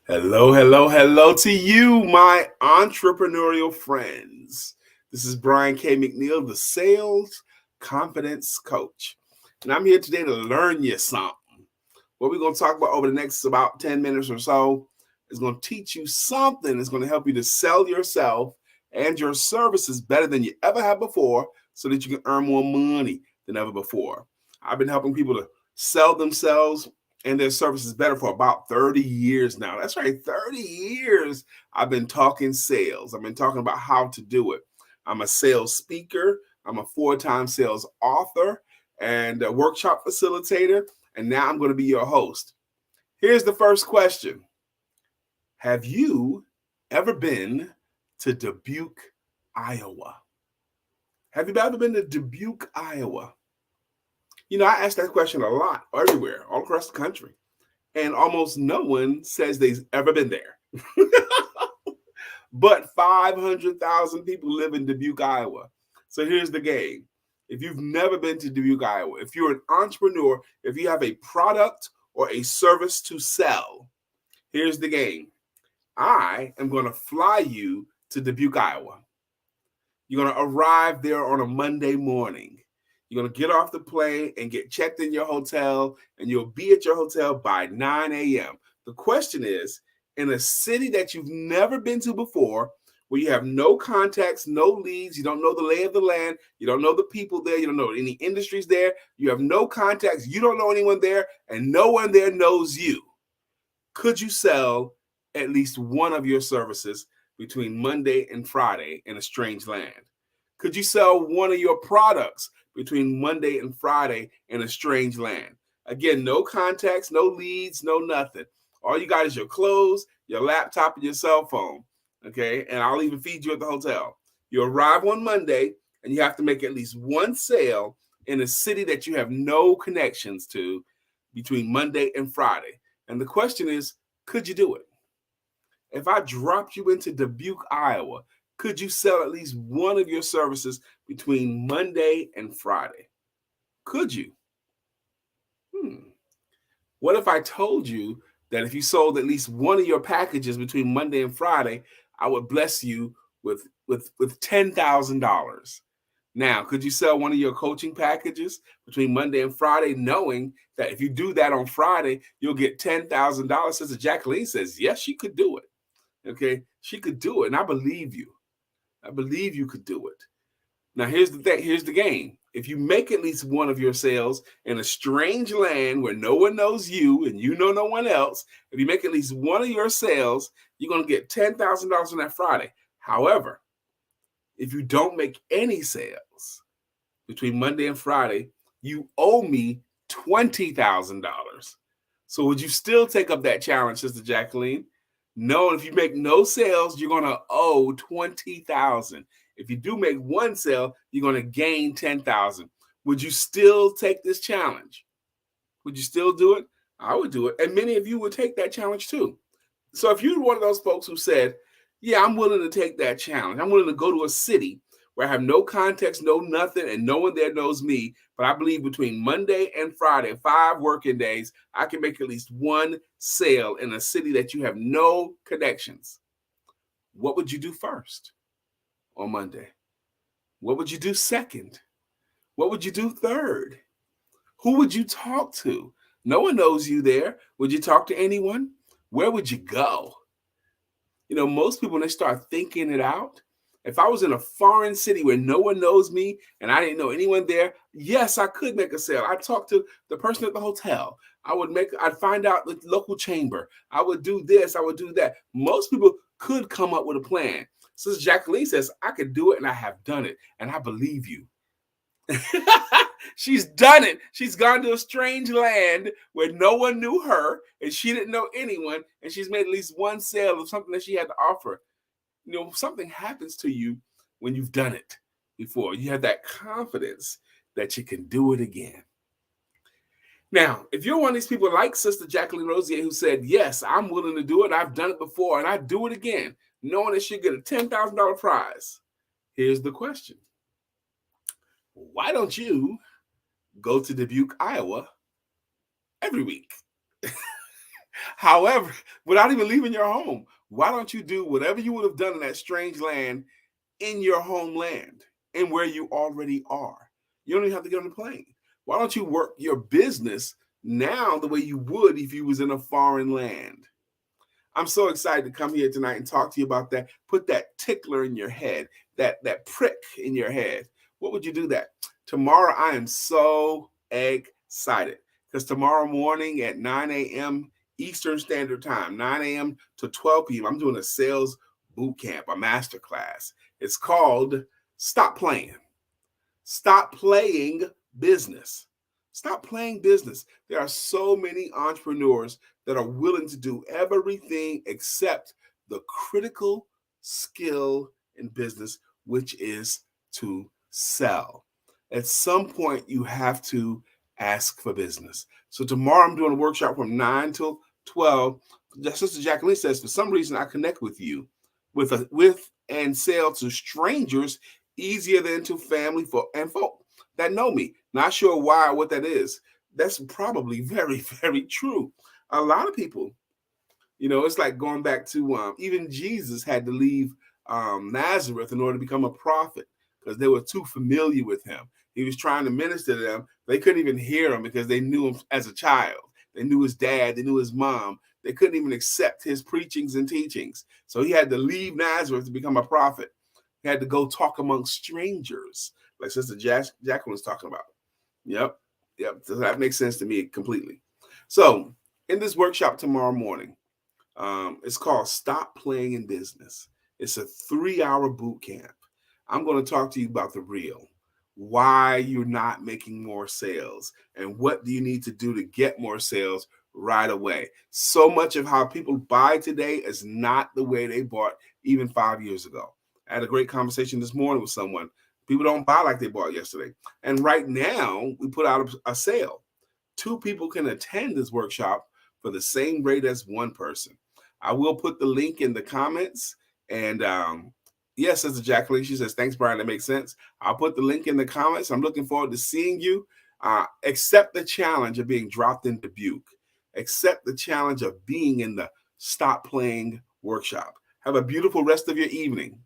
Hello, hello, hello to you, my entrepreneurial friends. This is Brian K McNeill, the sales confidence coach. And I'm here today to learn you something. What we're going to talk about over the next about 10 minutes or so is going to teach you something that's going to help you to sell yourself and your services better than you ever have before so that you can earn more money than ever before. I've been helping people to sell themselves and their services better for about 30 years now. That's right, 30 years I've been talking sales. I've been talking about how to do it. I'm a sales speaker, I'm a 4-time sales author, and a workshop facilitator, and now I'm going to be your host. Here's the first question. Have you ever been to Dubuque, Iowa? Have you ever been to Dubuque, Iowa? You know, I ask that question a lot, everywhere, all across the country, and almost no one says they've ever been there. But 500,000 people live in Dubuque, Iowa. So here's the game. If you've never been to Dubuque, Iowa, if you're an entrepreneur, if you have a product or a service to sell, here's the game. I am going to fly you to Dubuque, Iowa. You're going to arrive there on a Monday morning. You're going to get off the plane and get checked in your hotel, and you'll be at your hotel by 9 a.m. The question is, in a city that you've never been to before, where you have no contacts, no leads, you don't know the lay of the land, you don't know the people there, you don't know any industries there, you have no contacts, you don't know anyone there, and no one there knows you. Could you sell at least one of your services between Monday and Friday in a strange land? Could you sell one of your products between Monday and Friday in a strange land? Again, no contacts, no leads, no nothing. All you got is your clothes, your laptop, and your cell phone. Okay, and I'll even feed you at the hotel. You arrive on Monday, and you have to make at least one sale in a city that you have no connections to between Monday and Friday. And the question is, could you do it? If I dropped you into Dubuque, Iowa, could you sell at least one of your services between Monday and Friday? Could you? What if I told you that if you sold at least one of your packages between Monday and Friday, I would bless you with $10,000? Now, could you sell one of your coaching packages between Monday and Friday, knowing that if you do that on Friday, you'll get $10,000? Sister Jacqueline says, yes, she could do it. Okay, she could do it, and I believe you. I believe you could do it. Now, here's the thing. Here's the game. If you make at least one of your sales in a strange land where no one knows you and you know no one else, if you make at least one of your sales, you're going to get $10,000 on that Friday. However, if you don't make any sales between Monday and Friday, you owe me $20,000. So would you still take up that challenge, Sister Jacqueline? No, if you make no sales, you're going to owe $20,000. If you do make one sale, you're going to gain $10,000. Would you still take this challenge? Would you still do it? I would do it. And many of you would take that challenge too. So if you're one of those folks who said, yeah, I'm willing to take that challenge. I'm willing to go to a city where I have no context, no nothing, and no one there knows me. But I believe between Monday and Friday, 5 working days, I can make at least one sale in a city that you have no connections. What would you do first on Monday? What would you do second? What would you do third? Who would you talk to? No one knows you there. Would you talk to anyone? Where would you go? You know, most people, when they start thinking it out, if I was in a foreign city where no one knows me and I didn't know anyone there, yes, I could make a sale. I'd talk to the person at the hotel. I'd find out the local chamber. I would do this, I would do that. Most people could come up with a plan. Sister Jacqueline says, I could do it and I have done it. And I believe you. She's done it. She's gone to a strange land where no one knew her and she didn't know anyone, and she's made at least one sale of something that she had to offer. You know, something happens to you when you've done it before. You have that confidence that you can do it again. Now, if you're one of these people like Sister Jacqueline Rosier who said, yes, I'm willing to do it, I've done it before, and I do it again, knowing that she'll get a $10,000 prize, here's the question. Why don't you go to Dubuque, Iowa every week? However, without even leaving your home, why don't you do whatever you would have done in that strange land in your homeland and where you already are? You don't even have to get on the plane. Why don't you work your business now the way you would if you was in a foreign land? I'm so excited to come here tonight and talk to you about that. Put that tickler in your head, that prick in your head. What would you do that? Tomorrow, I am so excited because tomorrow morning at 9 a.m. Eastern Standard Time, 9 a.m. to 12 p.m., I'm doing a sales boot camp, a master class. It's called Stop Playing. Stop playing business. Stop playing business. There are so many entrepreneurs that are willing to do everything except the critical skill in business, which is to sell. At some point, you have to ask for business. So tomorrow, I'm doing a workshop from 9 till 12. Sister Jacqueline says, for some reason, I connect with you with and sell to strangers easier than to family and folk that know me. Not sure why or what that is. That's probably very, very true. A lot of people, it's like going back to even Jesus had to leave Nazareth in order to become a prophet because they were too familiar with him. He was trying to minister to them. They couldn't even hear him because they knew him as a child. They knew his dad. They knew his mom. They couldn't even accept his preachings and teachings. So he had to leave Nazareth to become a prophet. He had to go talk among strangers, like Sister Jacqueline was talking about. Yep. So that makes sense to me completely. So in this workshop tomorrow morning, it's called Stop Playing in Business. It's a 3-hour boot camp. I'm going to talk to you about the real, why you're not making more sales, and what do you need to do to get more sales right away. So much of how people buy today is not the way they bought even 5 years ago. I had a great conversation this morning with someone. People don't buy like they bought yesterday. And right now, we put out a sale. 2 people can attend this workshop for the same rate as 1 person. I will put the link in the comments. And yes, Sister Jacqueline, she says, thanks, Brian. That makes sense. I'll put the link in the comments. I'm looking forward to seeing you. Accept the challenge of being dropped in Dubuque. Accept the challenge of being in the Stop Playing workshop. Have a beautiful rest of your evening.